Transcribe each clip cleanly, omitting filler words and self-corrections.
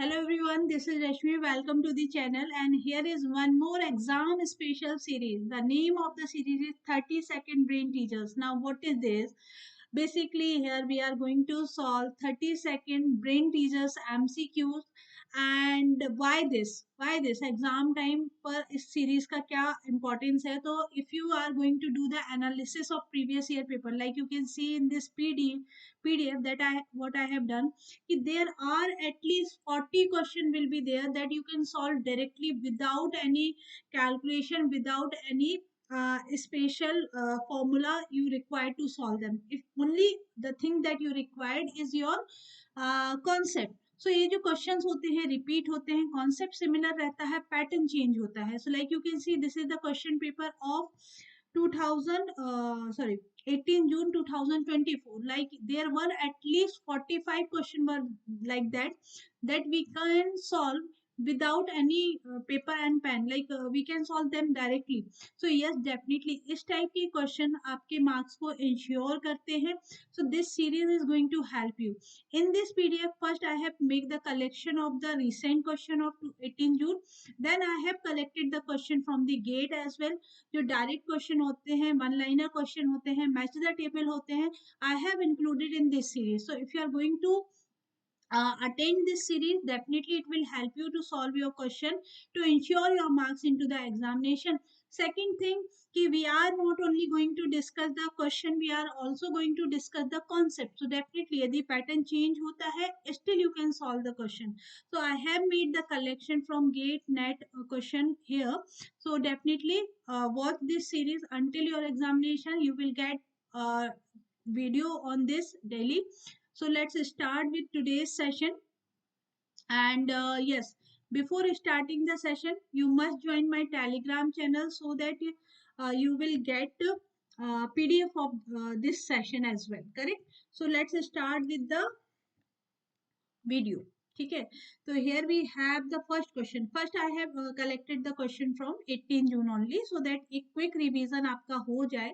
Hello everyone, this is Rashmi. Welcome to the channel, and here is one more exam special series. The name of the series is 30-second brain teasers. Now what is this? Basically here we are going to solve 30-second brain teasers MCQs. And why this exam time पर इस series का क्या importance है. तो if you are going to do the analysis of previous year paper, like you can see in this pdf that I what I have done, there are at least 40 question will be there that you can solve directly without any calculation, without any special formula you require to solve them. If only the thing that you required is your concept. सो ये जो questions होते हैं repeat होते हैं, concept similar रहता है, pattern change होता है. So like you can see this is the question paper of 2000 sorry 18 June 2024. Like there were at least 45 question were like that we can solve without any paper and pen, like we can solve them directly. So yes, definitely इस type के question आपके marks को ensure करते हैं. So this series is going to help you. In this PDF, first I have made the collection of the recent question of 18 June. Then I have collected the question from the GATE as well. जो direct question होते हैं, one liner question होते हैं, match the table होते हैं, I have included in this series. So if you are going to attend this series, definitely it will help you to solve your question to ensure your marks into the examination. Second thing, कि we are not only going to discuss the question, we are also going to discuss the concept. So definitely यदि pattern change होता है, still you can solve the question. So I have made the collection from GATE NET question here. So definitely watch this series until your examination. You will get video on this daily. So let's start with today's session. And yes, before starting the session, you must join my Telegram channel so that you will get PDF of this session as well. Correct? So let's start with the video. ठीक है, तो here we have the first question. First I have collected the question from 18 June only so that एक quick revision आपका हो जाए.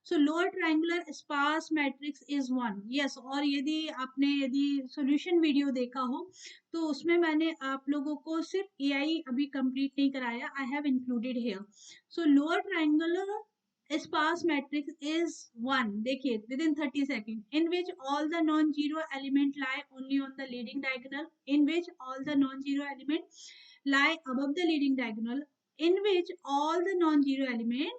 So lower triangular sparse matrix is one. Yes, और यदि solution video देखा हो तो उसमें मैंने आप लोगों को सिर्फ AI अभी complete नहीं कराया, I have included here. So lower triangular sparse matrix is one. देखिए within 30 seconds, in which all the non-zero element lie only on the leading diagonal, in which all the non-zero element lie above the leading diagonal, in which all the non-zero element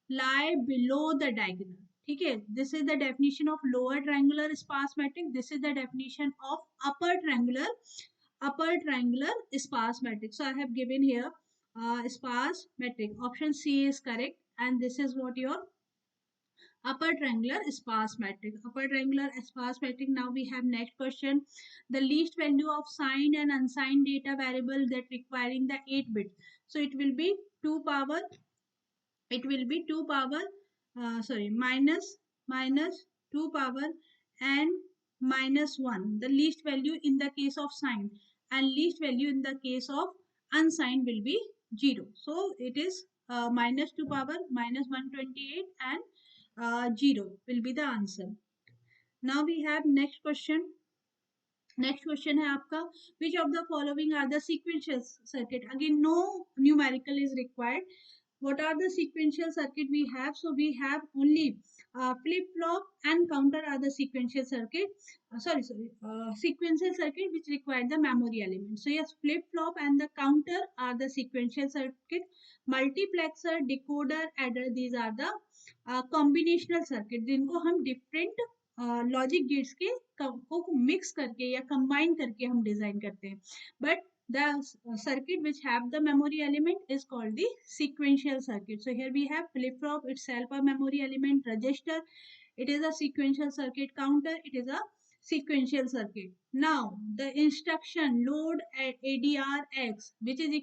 lie below the diagonal. ठीक है, this is the definition of lower triangular sparse matrix. This is the definition of upper triangular sparse matrix. So I have given here sparse matrix. Option C is correct, and this is what your upper triangular sparse matrix. Upper triangular sparse matrix. Now we have next question. The least value of signed and unsigned data variable that requiring the 8 bits. So it will be 2 power. It will be 2 power. Minus 2 power and minus 1. The least value in the case of signed and least value in the case of unsigned will be 0. So it is minus 2 power minus 128 and 0 will be the answer. Now we have next question. Next question है आपका, which of the following are the sequential circuit? Again, no numerical is required. What are the sequential circuit we have? So we have only flip-flop and counter are the sequential circuit. Sequential circuit which require the memory element. So yes, flip-flop and the counter are the sequential circuit. Multiplexer, decoder, adder, these are the combinational circuit जिनको हम different logic gates के को mix करके या combine करके हम design करते हैं. But the circuit which have the memory element is called the sequential circuit. So here we have flip flop itself a memory element, register it is a sequential circuit, counter it is a sequential circuit. Now the instruction load at ADRX which is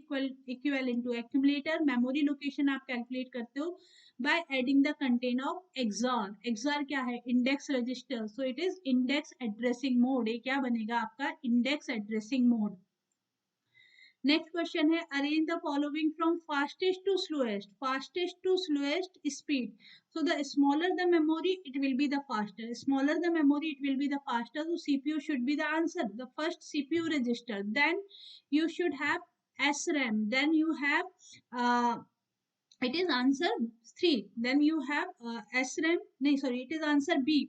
equivalent to accumulator memory location आप calculate करते हो by adding the content of XOR. XOR क्या है? Index register. So it is index addressing mode. ये क्या बनेगा आपका? Index addressing mode. Next question है arrange the following from fastest to slowest speed. So the smaller the memory, it will be the faster. Smaller the memory, it will be the faster. So CPU should be the answer. The first CPU register. Then you should have SRAM. Then you have it is answer 3. Then you have SRAM. No, sorry, it is answer B.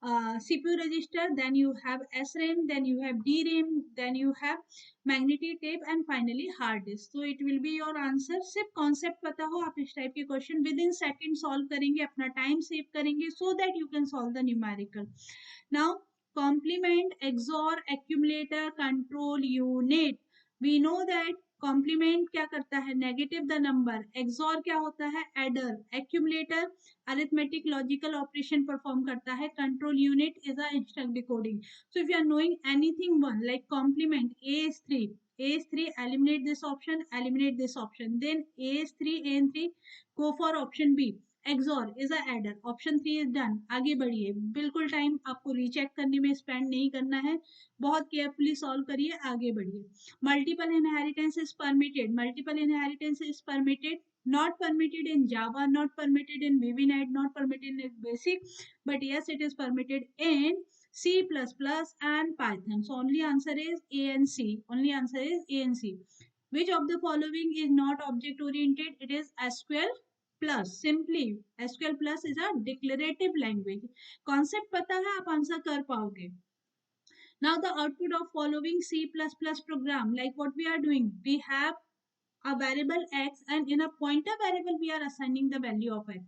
CPU register, then you have SRAM, then you have DRAM, then you have magnetic tape and finally hard disk. So it will be your answer. सिर्फ concept पता हो आप इस type के question within second solve करेंगे, अपना time save करेंगे so that you can solve the numerical. Now complement, XOR, accumulator, control unit. We know that complement क्या करता है, नेगेटिव द नंबर. एक्सॉर क्या होता है, adder. Accumulator arithmetic logical operation perform करता है. Control unit is a instruct decoding. So if you are knowing anything one like complement, A is 3, a is 3, eliminate this option, then a is 3, a and 3, go for option B. XOR is a adder. Option 3 is done. आगे बढ़िए, बिल्कुल time आपको recheck करने में spend नहीं करना है, बहुत केयरफुली सॉल्व करिए, आगे बढ़िए. Multiple inheritance is permitted. Not permitted in Java, not permitted in VB-NET, not permitted in Basic, but yes, it is permitted in C++ and Python. So only answer is A and C. Which of the following is not object oriented? It is SQL plus. Simply SQL plus is a declarative language. Concept पता है, आप answer कर पाओगे. Now the output of following C++ program, like what we are doing, we have a variable x and in a pointer variable we are assigning the value of x,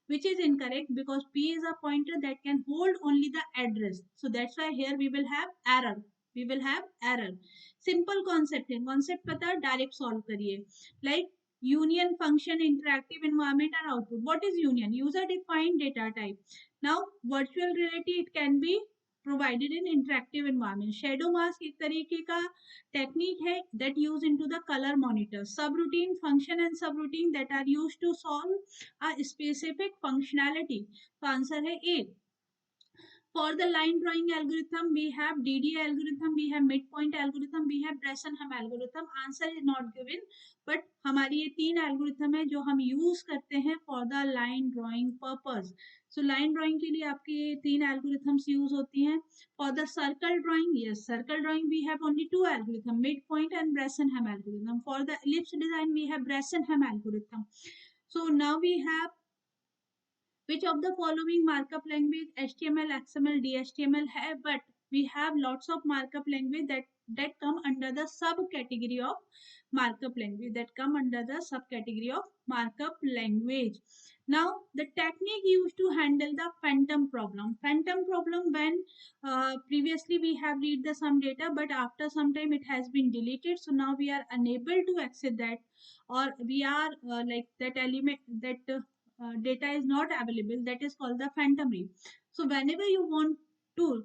which is incorrect because p is a pointer that can hold only the address. So that's why here we will have error. Simple concept है, concept पता है, direct solve करिए. Like union function, interactive environment and output. What is union? User defined data type. Now virtual reality, it can be provided in interactive environment. Shadow mask एक तरीके का technique है that used into the color monitor. Subroutine, function and subroutine that are used to solve a specific functionality. तो answer है A. For the line drawing algorithm, we have DDA algorithm, we have midpoint algorithm, we have Bressenham algorithm. Answer is not given, but हमारी ये 3 algorithm है जो हम use करते हैं for the line drawing purpose. So line drawing के लिए आपकी ये 3 algorithms use होती हैं. For the circle drawing, yes, circle drawing we have only 2 algorithm, midpoint and Bressenham algorithm. For the ellipse design, we have Bressenham algorithm. So now we have which of the following markup language HTML, XML, DHTML है, but we have lots of markup language that come under the subcategory of markup language. Now the technique used to handle the phantom problem. When previously we have read the some data, but after some time it has been deleted, so now we are unable to access that, or we are like that element that data is not available, that is called the phantom read. So whenever you want to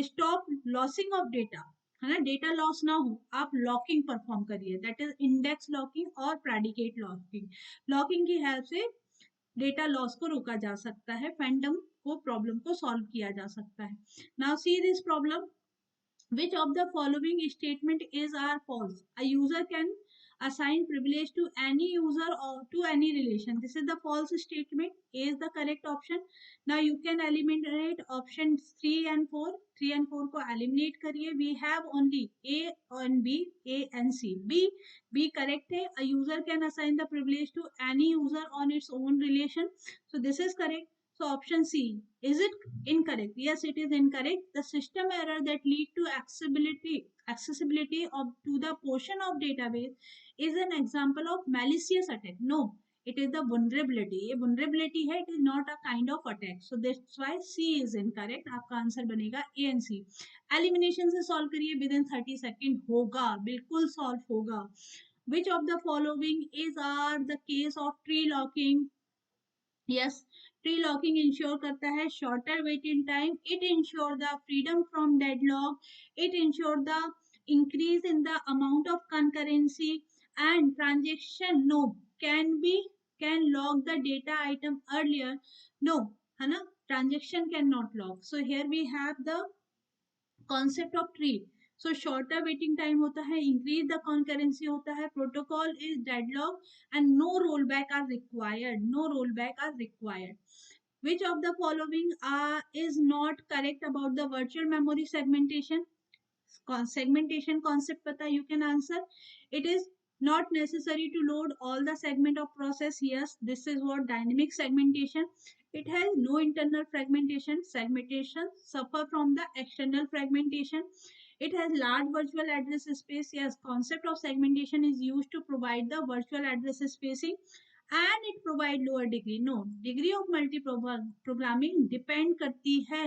stop lossing of data, है ना, data loss ना हो, आप locking perform करिए, that is index locking और predicate locking की help से data loss को रोका जा सकता है, फैंटम को प्रॉब्लम को सॉल्व किया जा सकता है. Now see this problem. Which of the following statement is or false? A user can assign privilege to any user or to any relation. This is the false statement. A is the correct option. Now you can eliminate options 3 and 4. 3 and 4 को eliminate करिए. We have only A and B, A and C. B correct है. A user can assign the privilege to any user on its own relation. So this is correct. So option C. Is it incorrect? Yes, it is incorrect. The system error that lead to accessibility of to the portion of database is an example of malicious attack. No, it is the vulnerability. ये vulnerability है. It is not a kind of attack. So that's why C is incorrect. आपका answer बनेगा A and C. Elimination से solve करिए, within 30 second होगा, बिल्कुल solve होगा. Which of the following is are the case of tree locking? Yes, tree locking ensure करता है shorter waiting time. It ensure the freedom from deadlock. It ensure the increase in the amount of concurrency and transaction. No, can lock the data item earlier. No, है ना, transaction cannot lock. So here we have the concept of tree. So shorter waiting time होता है, increase the concurrency होता है, protocol is deadlock and no roll back are required, no roll back are required. Which of the following is not correct about the virtual memory segmentation? Segmentation concept pata, you can answer. It is not necessary to load all the segment of process. Yes, this is what dynamic segmentation. It has no internal fragmentation. Segmentation suffer from the external fragmentation. It has large virtual address space. Yes, concept of segmentation is used to provide the virtual address spacing and it provide lower degree. No, degree of multi programming depend करती है,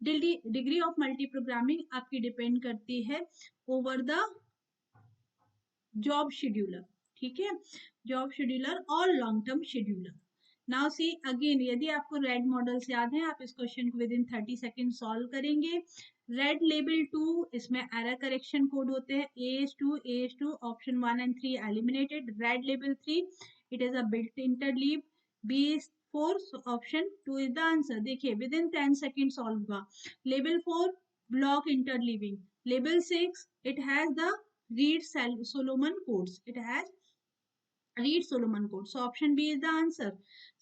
degree of multi programming आपकी depend करती है over the job scheduler. ठीक है, job scheduler और long term scheduler. Now see again, यदि आपको रेड मॉडल्स याद है, आप इस क्वेश्चन को विद इन 30 सेकेंड सॉल्व करेंगे. रेड लेबल 2, इसमें एरर करेक्शन कोड होते हैं AS2 option 1 and 3 eliminated. Red label 3, it is a built interleave. B4, option 2 is the answer. देखिए विद इन 10 सेकेंड सॉल्व हुआ. Label 4, block interleaving. Label 6, it has the read Solomon codes. It has read Solomon codes. So option B is the answer.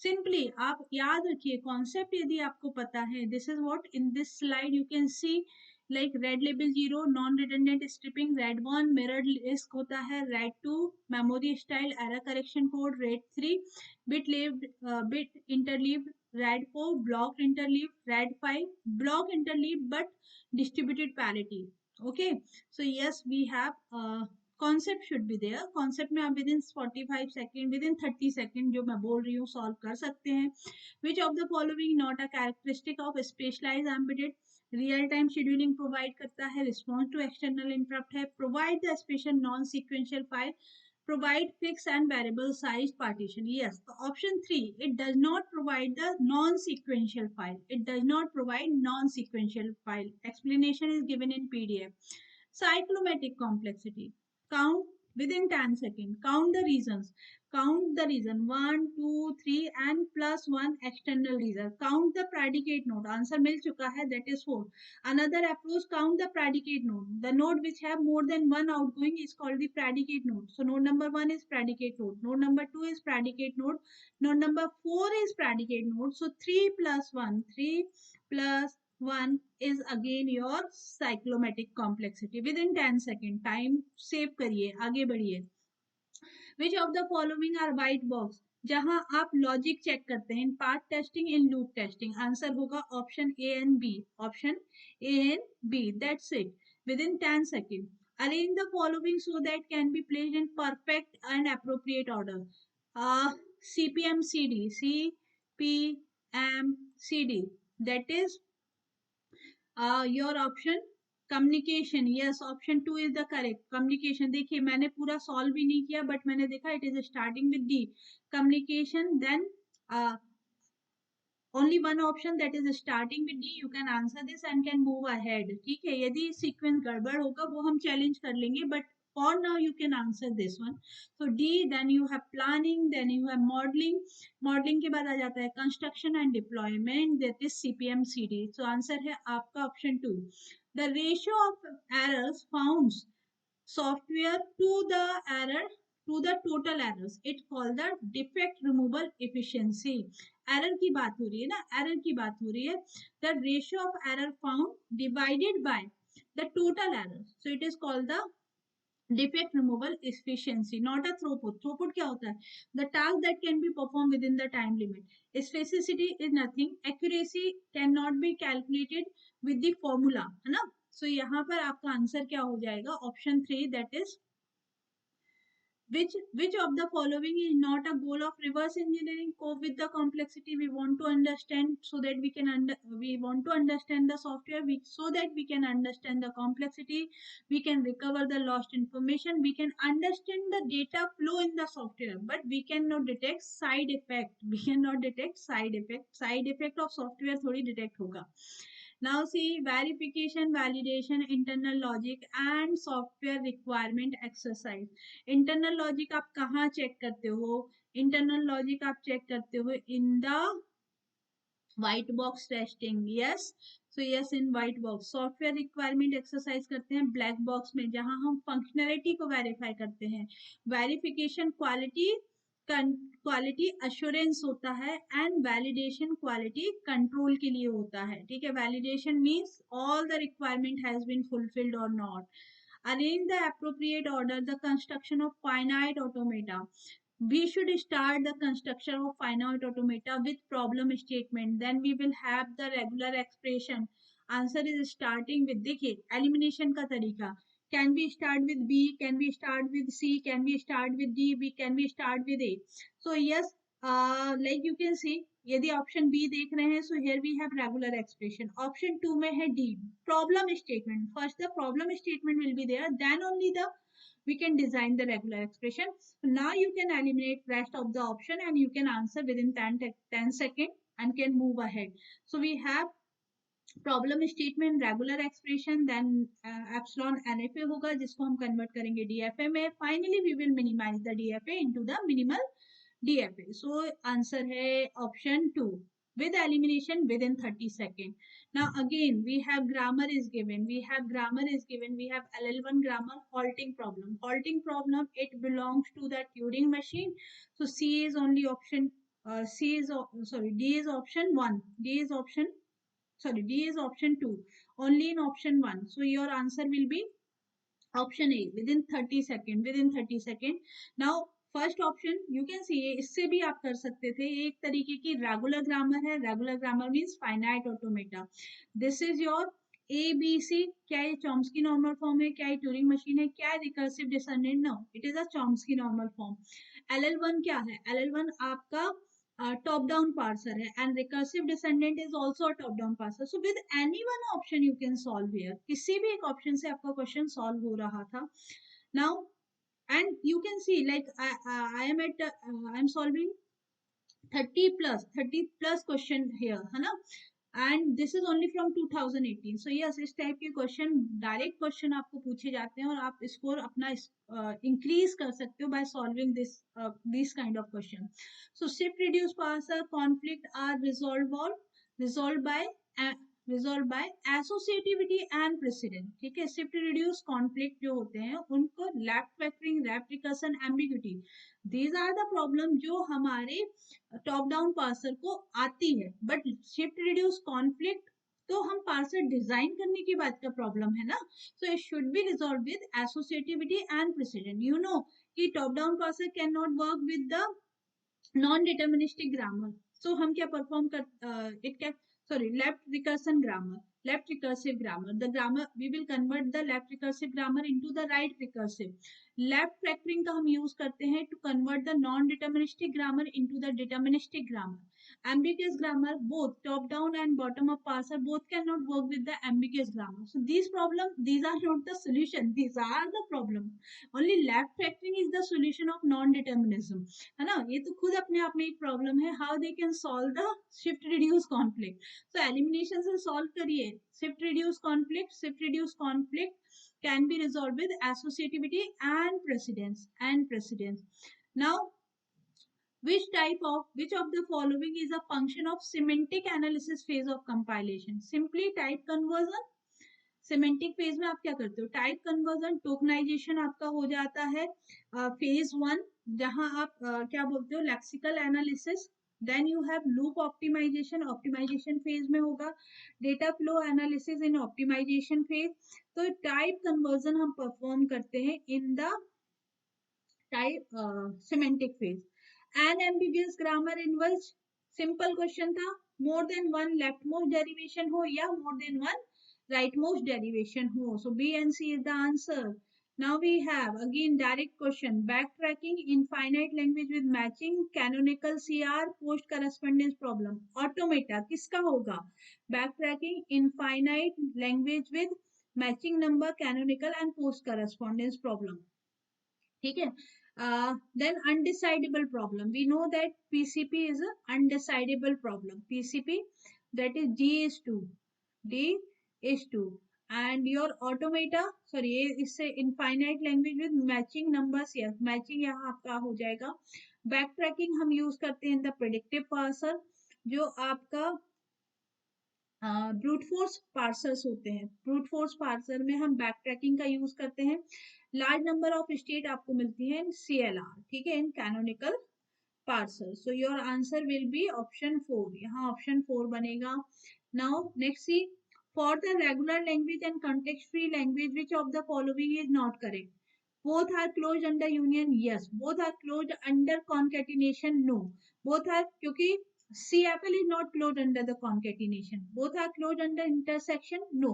Simply आप याद रखिए concept, यदि आपको पता है, this is what in this slide you can see, like red label 0 non redundant stripping, red 1 mirrored list होता है, red 2 memory style error correction code, red 3 bit interleaved, red 4 blocked interleaved, red 5 block interleaved but distributed parity. Okay, so yes, we have concept should be there. Concept में आप within 45 second, within 30 second जो मैं बोल रही हूँ solve कर सकते हैं. Which of the following not a characteristic of specialize embedded. Real time scheduling provide करता है, रिस्पॉन्स टू एक्सटर्नल इंटरप्ट है, provide the special non sequential file, provide fixed and variable size partition. Yes, the option 3, it does not provide the non-sequential file. It does not provide non-sequential file. Explanation is given in PDF. Cyclomatic complexity. Count within 10 seconds. Count the reasons. Count the reason 1, 2, 3 and plus 1 external reason. Count the predicate node. Answer मिल चुका है, that is 4. Another approach, count the predicate node. The node which have more than one outgoing is called the predicate node. So node number 1 is predicate node. Node number 2 is predicate node. Node number 4 is predicate node. So 3 plus 1, 3 plus 1 is again your cyclomatic complexity. Within 10 seconds, time save करिए, आगे बढ़िए. Which of the following are white box? जहां आप logic check करते हैं, in path testing, in loop testing. Answer होगा option A and B. Option A and B, that's it. Within 10 second. Arrange the following so that can be placed in perfect and appropriate order. CPMCD, CPMCD, that is your option communication. Yes, option 2 is the correct. Communication, देखिए मैंने पूरा solve भी नहीं किया but मैंने देखा it is starting with D. Communication, then only one option that is starting with D. You can answer this and can move ahead. ठीक है, यदि सीक्वेंस गड़बड़ होगा वो हम चैलेंज कर लेंगे, but for now you can answer this one. So D, then you have planning, then you have modeling. Modeling के बाद आ जाता है construction and deployment, that is CPM/CD. So answer है आपका option 2. The ratio of errors found software to the error to the total errors, it called the defect removal efficiency. Error की बात हो रही है ना, एरर की बात हो रही है. The ratio of error found divided by the total error, so it is called the defect removal efficiency, not a throughput. Throughput क्या होता है? The task that can be performed within the time limit. Specificity is nothing. Accuracy cannot be calculated with the formula, है ना. So यहाँ पर आपका answer क्या हो जाएगा? Option 3, that is which of the following is not a goal of reverse engineering? Cope with the complexity. We want to understand so that we can understand the software, so that we can understand the complexity, we can recover the lost information, we can understand the data flow in the software, but we cannot detect side effect. Side effect of software थोड़ी detect होगा. Now see, verification, validation, internal logic and software requirement exercise. Internal logic आप कहाँ check करते हो? Internal logic आप check करते हो in the white box testing. Yes, so yes in white box. Software requirement exercise करते हैं ब्लैक बॉक्स में, जहां हम फंक्शनैलिटी को वेरीफाई करते हैं। वेरिफिकेशन क्वालिटी अश्योरेंस होता है, एंड वैलिडेशन क्वालिटी कंट्रोल के लिए होता है। ठीक है, validation means all the requirement has been fulfilled और not. Arrange the appropriate order the construction of finite automata. We should start the construction of finite automata with problem statement, then we will have the regular expression. Answer is starting with, देखिए elimination का तरीका, can we start with b, can we start with c, can we start with d, can we start with a. So yes, like you can see, यदि option B देख रहे हैं, so here we have regular expression. Option 2 में है D, problem statement. First the problem statement will be there, then only the we can design the regular expression. So now you can eliminate rest of the option and you can answer within 10 seconds and can move ahead. So we have problem statement, regular expression, then epsilon NFA होगा जिसको हम convert करेंगे DFA में। Finally we will minimize the DFA into the minimal DFA. So answer है option 2 with elimination within 30 seconds. Now again we have grammar is given, we have LL1 grammar, halting problem, it belongs to the Turing machine. So C is only option, D is option 1, D is option 2, only in option 1. So your answer will be option A within 30 second. Now first option you can see, इससे भी आप कर सकते थे, एक तरीके की regular grammar है। Regular grammar means finite automata. This is your A B C. क्या ये चॉम्स्की नॉर्मल फॉर्म है, क्या ये ट्यूरिंग मशीन है, क्या recursive descent? No, it is a Chomsky normal form. LL1 क्या है? LL1 आपका top down parser है, and recursive descendant is also a top down parser. So with any one option you can solve here, किसी भी एक option से आपका question solve हो रहा था। now and you can see like I am at I am solving 30 plus question here, है ना, and this is only from 2018. so yes, इस टाइप के क्वेश्चन, डायरेक्ट क्वेश्चन आपको पूछे जाते हैं और आप स्कोर अपना इंक्रीज कर सकते हो by solving this kind of question. So shift reduce parser conflict are resolved by associativity and precedent. ठीक है, शिफ्ट रिड्यूस कॉन्फ्लिक्ट जो होते हैं उनको left factoring, left recursion, ambiguity, these are the problem जो हमारे टॉप डाउन पार्सर को आती है। बट शिफ्ट रिड्यूस कॉन्फ्लिक्ट तो हम पार्सर डिजाइन करने के बाद का प्रॉब्लम है ना। So it should be resolve with associativity and precedence. You know कि top down parser can not work with the non deterministic grammar. सो हम क्या परफॉर्म कर it can, sorry, left recursion grammar, left recursive grammar, the grammar we will convert the left recursive grammar into the right recursive. left factoring का हम use करते हैं to convert the non deterministic grammar into the deterministic grammar. ambiguous grammar, both top down and bottom up parser both cannot work with the ambiguous grammar. So these are not the solution, these are the problem. only left factoring is the solution of non determinism, है ना। ये तो खुद अपने आप में एक problem है। how they can solve the shift reduce conflict. So elimination से solve करिए, shift reduce conflict can be resolved with associativity and precedence. Now which of the following is a function of semantic analysis phase of compilation? Simply type conversion। Semantic phase में आप क्या करते हो? Type conversion, tokenization आपका हो जाता है phase 1, जहां आप क्या बोलते हो, lexical analysis. Then you have loop optimisation, optimisation phase में होगा। Data flow analysis in optimisation phase. तो टाइप कन्वर्जन हम परफॉर्म करते हैं in the type semantic phase. Unambiguous grammar in which, simple question था, more than one left most derivation हो या more than one rightmost derivation ho. So B and C is the answer. Now we have again direct question, backtracking in finite language with matching canonical CR post correspondence problem. Automata किसका होगा? backtracking in finite language with matching number, canonical and post correspondence problem. ठीक है। then undecidable problem, we know that PCP is a undecidable problem. PCP, that is D is 2 and your automata, sorry, ये इससे infinite language with matching numbers, yes, matching यहाँ आपका हो जाएगा। backtracking हम use करते हैं इन द predictive parser, जो आपका ब्रूट फोर्स पार्सर्स होते हैं। ब्रूट फोर्स पार्सर में हम बैक ट्रैकिंग का यूज करते हैं। लार्ज नंबर ऑफ स्टेट आपको मिलती है इन CLR, ठीक है, in canonical parser. So your answer will be option 4, यहाँ ऑप्शन 4 बनेगा। Now next C, for the regular language and context free language which of the following is not correct? Both are closed under union, yes. Both are closed under concatenation, no. Both are, क्योंकि CFL is not closed under the concatenation. Both are closed under intersection, no.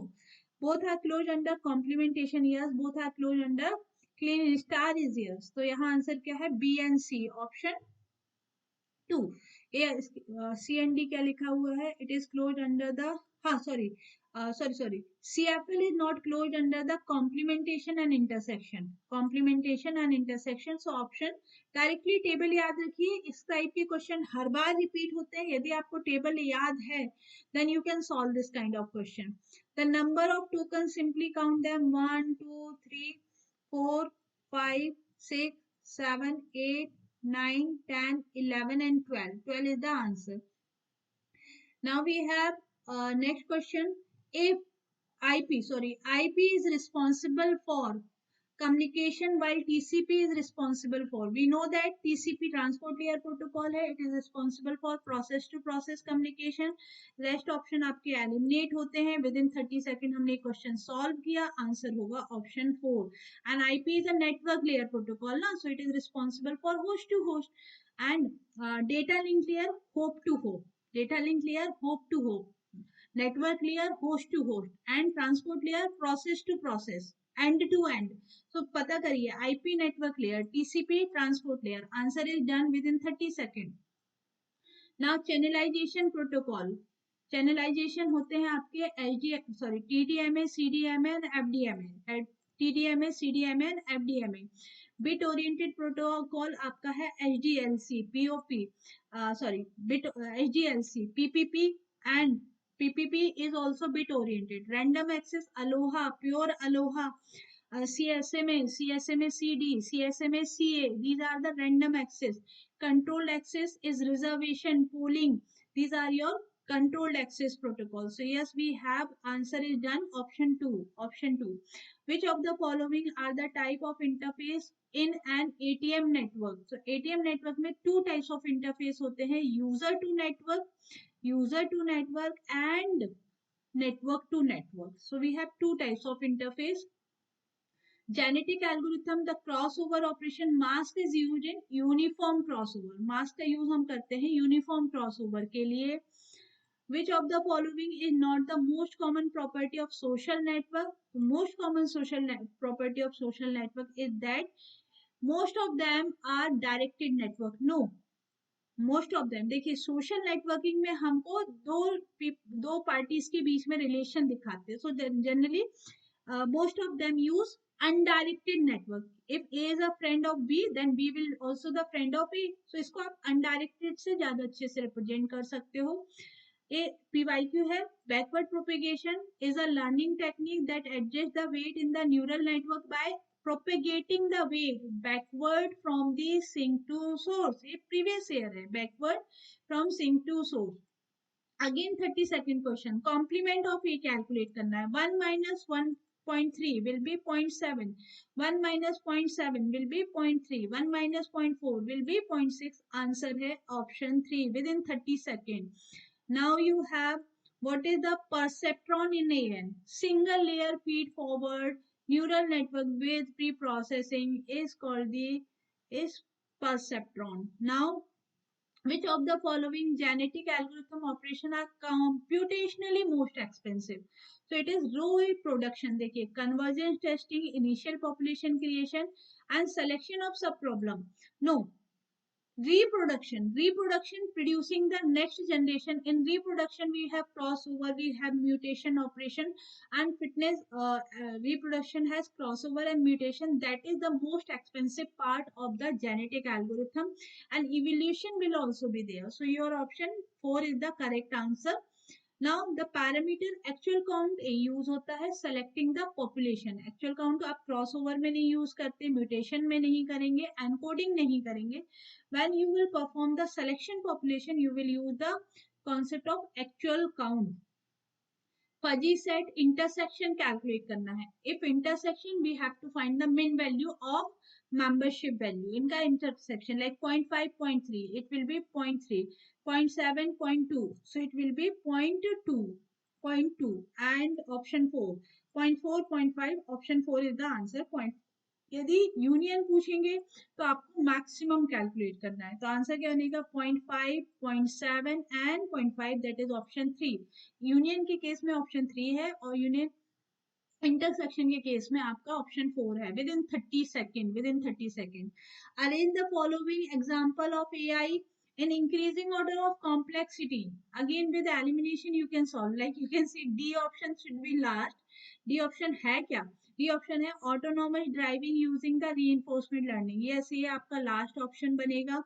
Both are closed under complementation, yes. Both are closed under clean star is yes. तो यहाँ answer क्या है? B and C, option 2। CND क्या लिखा हुआ है? It is close under the, हाँ sorry sorry, CFL is not closed under the complementation and intersection. Complementation and intersection, so option directly table याद रखिए। इस टाइप के क्वेश्चन हर बार रिपीट होते हैं। यदि आपको टेबल याद है then you can solve this kind of question. The number of tokens, simply count them: 1 2 3 4 5 6 7 8 9 10 11 and 12. 12 is the answer. Now we have next question. If IP is responsible for communication while TCP is responsible for, we know that TCP transport layer protocol है, it is responsible for process to process communication. Rest option आपके eliminate होते हैं। within 30 second हमने question solve किया, answer होगा option 4. and IP is a network layer protocol ना, so it is responsible for host to host. and data link layer hope to hope, data link layer hope to hope, network layer host to host, and transport layer process to process, end to end. So पता करिए IP network layer, TCP transport layer. Answer is done within 30 seconds. Now channelization protocol. Channelization होते हैं आपके TDMA, CDMA and FDMA. TDMA, CDMA and FDMA. Bit oriented protocol आपका है HDLC, POP, HDLC, PPP and PPP is also bit oriented. Random access Aloha, pure Aloha, CSMA CD, CSMA CA. These are the random access. Controlled access is reservation, pooling. These are your controlled access protocols. So yes, we have answer is done, option 2. Option 2. Which of the following are the type of interface in an ATM network? So ATM network में two types of interface होते हैं, user to network and network to network. So we have two types of interface. Genetic algorithm, the crossover operation, mask is used in uniform crossover. Mask का use हम करते हैं uniform crossover के लिए. Which of the following is not the most common property of social network? The most common property of social network is that most of them are directed network. No, most of them, देखिए social networking में हमको दो parties के बीच में relation दिखाते हैं। So generally most of them use undirected network. If A is a friend of B, then B will also the friend of A. So इसको आप undirected से ज्यादा अच्छे से represent कर सकते हो। PYQ है, backward propagation is a learning technique that adjusts the weight in the neural network by propagating the weight backward from the sink to source. ये previous year है, backward from sink to source. Again 30 second question. Complement of A calculate करना है। 1 minus 1.3 will be 0.7. 1 minus 0.7 will be 0.3. 1 minus 0.4 will be 0.6. Answer है option 3 within 30 seconds. Now you have what is the perceptron in AN? Single layer feed forward neural network with pre-processing is called the perceptron. Now which of the following genetic algorithm operation are computationally most expensive? So it is row reproduction. देखिए convergence testing, initial population creation and selection of subproblem. No, reproduction producing the next generation. In reproduction we have crossover, we have mutation operation, and fitness reproduction has crossover and mutation. That is the most expensive part of the genetic algorithm, and evolution will also be there. So your option 4 is the correct answer. Now the parameter actual count use होता है selecting the population. Actual count आप crossover में नहीं use करते, mutation में नहीं करेंगे, encoding नहीं करेंगे. When you will perform the selection population, you will use the concept of actual count. Fuzzy set intersection calculate करना है. If intersection we have to find the min value of membership value. इनका intersection like 0.5, 0.3, it will be 0.3, 0.7, 0.2, so it will be 0.2, 0.2, and option 4, 0.4, 0.5, option 4 is the answer. यदि union पूछेंगे तो आपको maximum calculate करना है, तो आंसर क्या बनेगा 0.5, 0.7 and 0.5, that is option 3. Union के केस में ऑप्शन 3 है और यूनियन इंटरसेक्शन के केस में आपका ऑप्शन 4 है. With in 30 second, within 30 second arrange the following example of AI in increasing order of complexity. Again with elimination you can solve, like you can see D option should be last. D option है क्या? D option है autonomous driving using the reinforcement learning. yes, ये आपका last option बनेगा.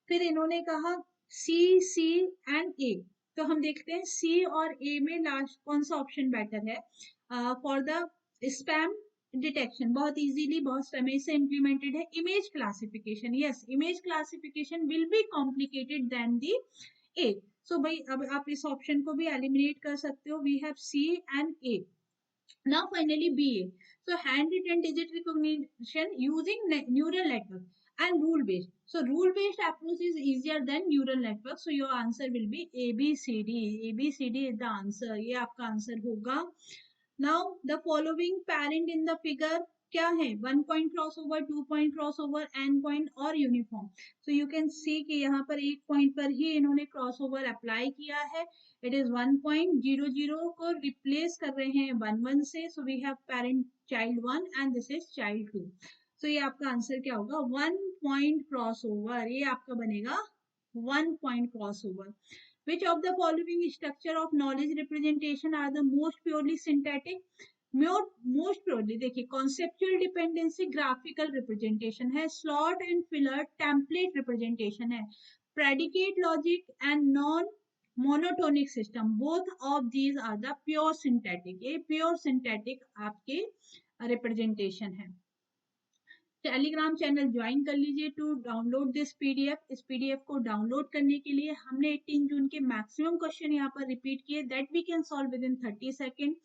फिर इन्होंने कहा C, C and A. तो हम देखते हैं C और A में लास्ट कौन सा ऑप्शन बेटर है. फॉर द स्पैम डिटेक्शन बहुत इजीली बहुत समय से इम्प्लीमेंटेड है. Image classification, yes image classification will be complicated then the a. So भाई अब आप इस ऑप्शन को भी एलिमिनेट कर सकते हो. We have C and A. Now finally BA. So handwritten digit recognition using neural network and rule based. So rule based approach is easier than neural network. So your answer will be ABCD. ABCD is the answer. ये आपका answer होगा. Now the following parent in the figure क्या है? 1 point crossover, 2 point crossover, n point और uniform. So you can see कि यहाँ पर एक पॉइंट पर ही इन्होंने क्रॉसओवर अप्लाई किया है. इट इज 1.00 को रिप्लेस कर रहे हैं 1 से. So we have parent child 1 and this is child 2. सो ये आपका आंसर क्या होगा? 1 पॉइंट क्रॉसओवर. ये आपका बनेगा 1 point crossover. Which of the following structure of knowledge representation are the most purely syntactic? Most purely देखिए, कॉन्सेप्चुअल डिपेंडेंसी ग्राफिकल रिप्रेजेंटेशन है. Slot and filler template representation है. Predicate logic and non monotonic system, both of these are the pure synthetic. ये pure synthetic आपके representation है. Telegram channel join कर लीजिए to download this PDF. इस PDF को download करने के लिए हमने 18 जून के मैक्सिमम क्वेश्चन यहाँ पर रिपीट किए that we can solve within 30 second.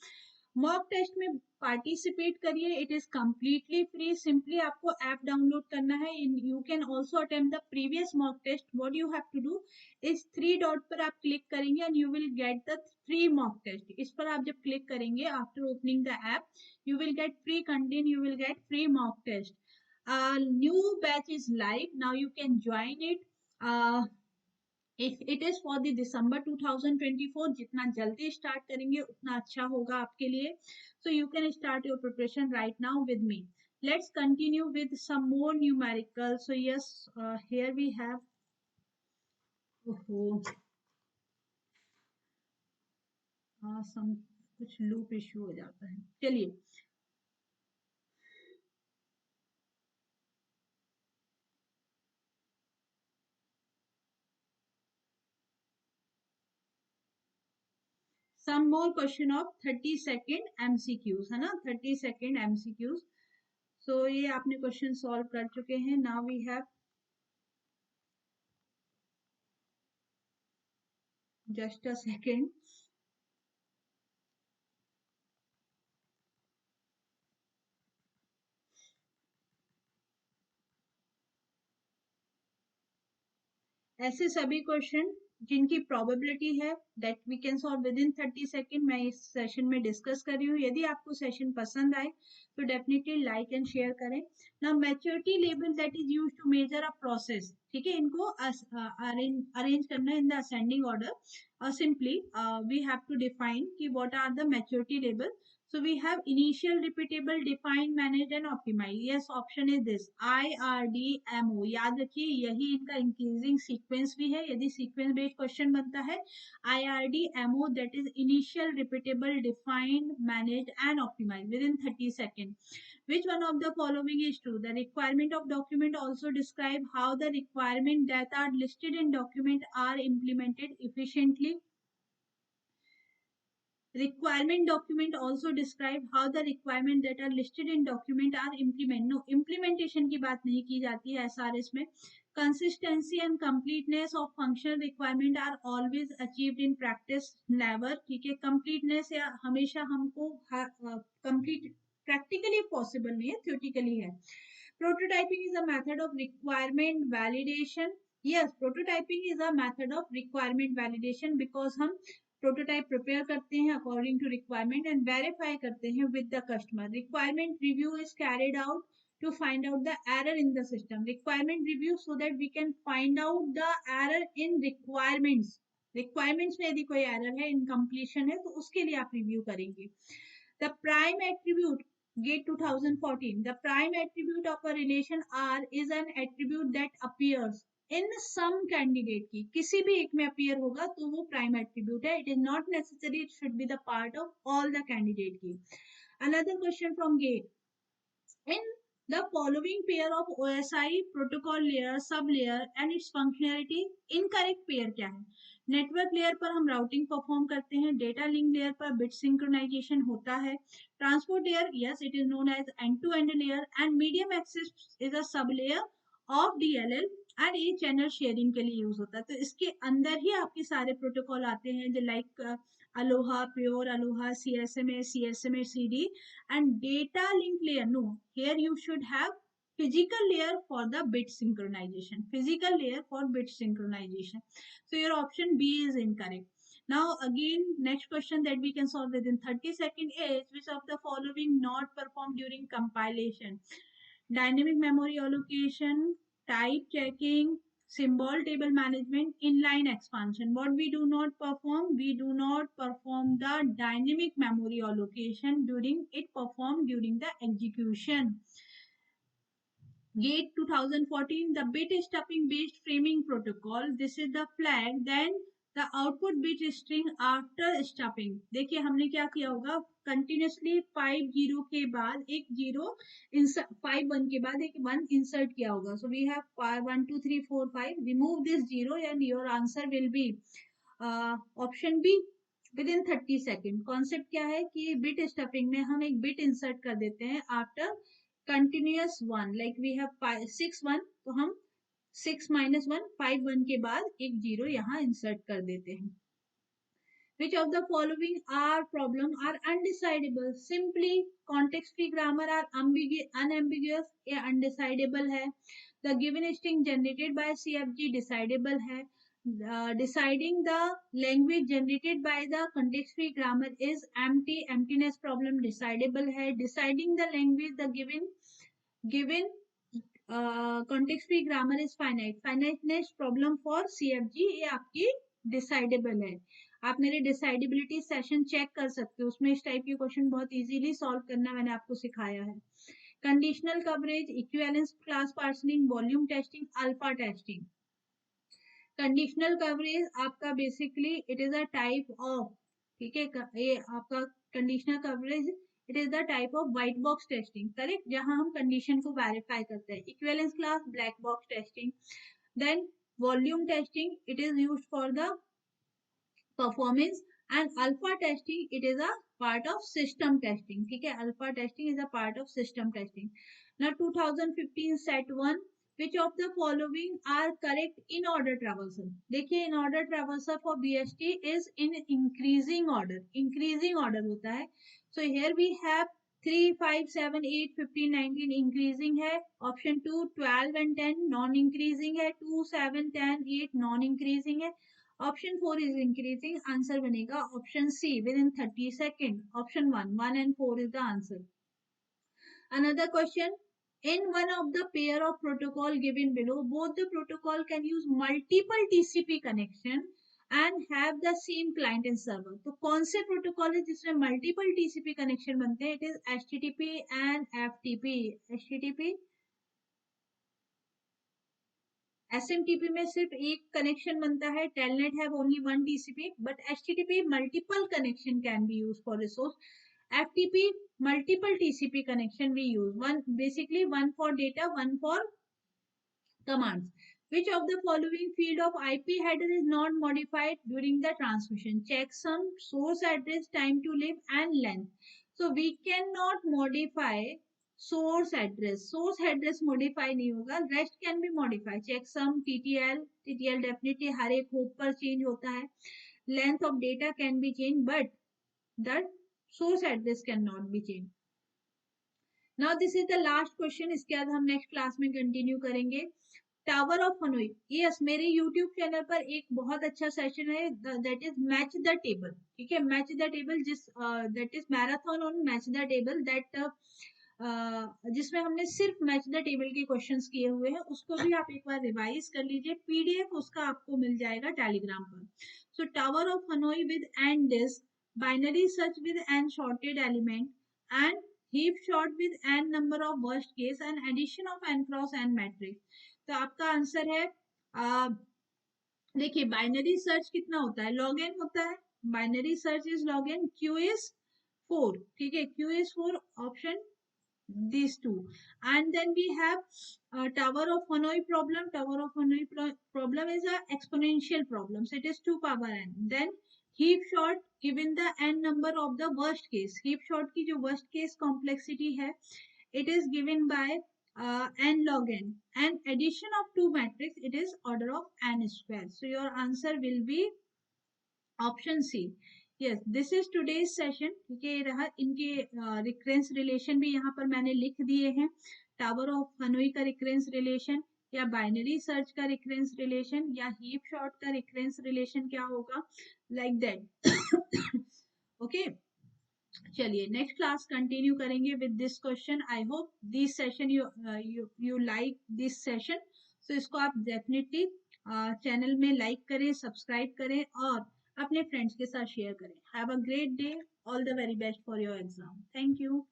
Mock test में पार्टिसिपेट करिए. It is completely free. Simply आपको ऐप डाउनलोड करना है. You can also attempt the previous mock test. What you have to do इस 3 dot पर आप click करेंगे and you will get the free mock test. इस पर आप जब क्लिक करेंगे after opening the app you will get free content, you will get free mock test. New batch is live now, you can join it. It is for the December 2024. जितना जल्दी start करेंगे उतना अच्छा होगा आपके लिए. So you can start your preparation right now with me. Let's continue with some more numerical. So yes, here we have some कुछ loop issue हो जाता है. चलिए some more question of 30-second MCQs है ना. 30-second MCQs. So ये आपने question solve कर चुके हैं. Now we have just a second. ऐसे सभी क्वेश्चन जिनकी प्रोबेबिलिटी है that we can solve within 30 second मैं इस सेशन में डिस्कस कर रही हूँ. यदि आपको सेशन पसंद आए तो डेफिनेटली लाइक एंड शेयर करें. Now maturity level that is used to measure a process. ठीक है, इनको अरेंज करना है in the ascending order. Simply we have to define कि what are the maturity level. So we have initial, repeatable, defined, managed and optimized. Yes, option is this IRDMO. याद रखिए यही इनका इंक्रीजिंग सीक्वेंस भी है. यदि सीक्वेंस बेस्ड क्वेश्चन बनता है IRDMO, that is initial, repeatable, defined, managed and optimized within 30 seconds. Which one of the following is true? The requirement of document also describe how the requirement that are listed in document are implemented efficiently. Requirement document also describe how the requirement that are listed in document are implemented. No, implementation की बात नहीं की जाती है SRS में. Consistency and completeness of functional requirement are always achieved in practice, never. ठीक है, completeness या हमेशा हमको complete practically possible नहीं है, theoretically है. Prototyping is a method of requirement validation. Yes, prototyping is a method of requirement validation because हम prototype prepare करते हैं according to requirement and verify करते हैं with the customer. Requirement review is carried out to find out the error in the system. Requirement review so that we can find out the error in requirements. Requirements में यदि कोई error है, incompletion है, तो उसके लिए आप review करेंगे. The prime attribute, GATE 2014, the prime attribute of a relation R is an attribute that appears in some candidate की, किसी भी एक में appear होगा तो वो prime attribute है. It is not necessary it should be the part of all the candidate की. Another question from GATE. In the following pair of OSI protocol layer, sub layer and its functionality, incorrect pair क्या है? Network layer पर हम routing perform करते हैं, data link layer पर bit synchronisation होता है, transport layer yes it is known as end to end layer and medium access is a sub layer of DLL and ये चैनल शेयरिंग के लिए यूज होता है. तो इसके अंदर ही आपके सारे प्रोटोकॉल आते हैं जो like Aloha, Pure, Aloha, CSMA, CSMA, CD, and data link layer. No, here you should have physical layer for the bit synchronization. Physical layer for bit synchronization. So your option B is incorrect. Now again, next question that we can solve within 30 seconds is which of the following not performed during compilation? Dynamic memory allocation, type checking, symbol table management, inline expansion. What we do not perform? We do not perform the dynamic memory allocation during it performed during the execution. GATE 2014, the bit stuffing based framing protocol. This is the flag. Then the output bit string after stuffing. देखिए हमने क्या किया होगा, continuously 5 0 के बाद एक 0 5 1 के बाद एक 1 इंसर्ट किया होगा. So we have 1 2 3 4 5. Remove this 0 and your answer will be option B within 30 second. Concept क्या है कि बिट स्टफिंग में हम एक बिट इंसर्ट कर देते हैं after continuous 1, like we have 6 1, तो हम 6 minus 1 5 1 के बाद एक 0 यहाँ इंसर्ट कर देते हैं. Which of the following are problem are undecidable? Simply context free grammar are unambiguous, ये undecidable है. The given string generated by CFG decidable है. Deciding the language generated by the context free grammar is emptiness problem decidable है. Deciding the language the given context free grammar is finiteness problem for CFG ये आपकी decidable है. आप मेरे डिसाइडेबिलिटी session check कर सकते हो, उसमें इस टाइप के क्वेश्चन बहुत इजीली सॉल्व करना मैंने आपको सिखाया है. Conditional coverage, equivalence class partitioning, volume testing, alpha testing. Conditional coverage आपका basically it is a type of, ठीक है, ये आपका conditional coverage it is the type of white box testing, correct, जहां हम कंडीशन को वेरीफाई करते हैं. Equivalence class black box testing. Then volume testing it is used for the performance and alpha testing it is a part of system testing. ठीक है, alpha testing is a part of system testing. Now 2015 set 1, which of the following are correct in order traversal? देखिए in order traversal for BST is in increasing order. Increasing order होता है. So here we have 3 5 7 8 15 19 increasing है. Option 2 12 and 10 non increasing है. 2 7 10 8 non increasing है. Option 4 is increasing. Answer बनेगा option C within 30 seconds. Option 1 and 4 is the answer. Another question. In one of the pair of protocol given below, both the protocol can use multiple TCP connection and have the same client and server. तो कौन से protocol है जिसमें multiple TCP connection बनते हैं? It is HTTP and FTP. HTTP SMTP में सिर्फ एक कनेक्शन बनता है. Telnet have only one TCP, but HTTP multiple connection can be use for resource. FTP multiple TCP connection we use, one basically one for data one for commands. Which of the following field of IP header is not modified during the transmission? Checksum, source address, time to live and length. So we cannot modify source address modify नहीं होगा, rest can be modify, checksum, TTL definitely हर एक hop पर change होता है, length of data can be change but that source address can not be change. Now this is the last question, इसके बाद हम नेक्स्ट क्लास में continue करेंगे। टावर ऑफ हनोई, यस मेरे यूट्यूब चैनल पर एक बहुत अच्छा सेशन है, that is match the table, ठीक है, मैच द टेबल, जिस that is marathon on match the table, that जिसमें हमने सिर्फ मैच द टेबल के क्वेश्चंस किए हुए हैं, उसको भी आप एक बार रिवाइज कर लीजिए, पीडीएफ उसका आपको मिल जाएगा टेलीग्राम पर। So tower of Hanoi with n disk, binary search with n sorted element, and heap sort with n number of worst case, and addition of n cross n matrix. तो आपका answer है, देखिए binary search कितना होता है, log N होता है, binary search is log N, Q is 4, ठीक है, Q is 4 option, these two. And then we have tower of Hanoi problem. Tower of Hanoi problem is a exponential problem, so it is 2 power n. Then heap shot, given the n number of the worst case, heap shot की जो worst case complexity है, it is given by n log n, and addition of two matrix, it is order of n square. So your answer will be option C. Yes this is today's session, ठीक है, ये रहा, इनके recurrence relation भी यहाँ पर मैंने लिख दिए हैं, टावर ऑफ हनोई का रिकरेंस रिलेशन, या बाइनरी सर्च का रिकरेंस रिलेशन, या हीप शॉर्ट का रिकरेंस रिलेशन क्या होगा, लाइक दैट। ओके, चलिए नेक्स्ट क्लास कंटिन्यू करेंगे with this question. I hope this session you like this session, so इसको आप डेफिनेटली चैनल में लाइक करें, सब्सक्राइब करें और अपने फ्रेंड्स के साथ शेयर करें। Have a great day, all the very best for your exam, thank you.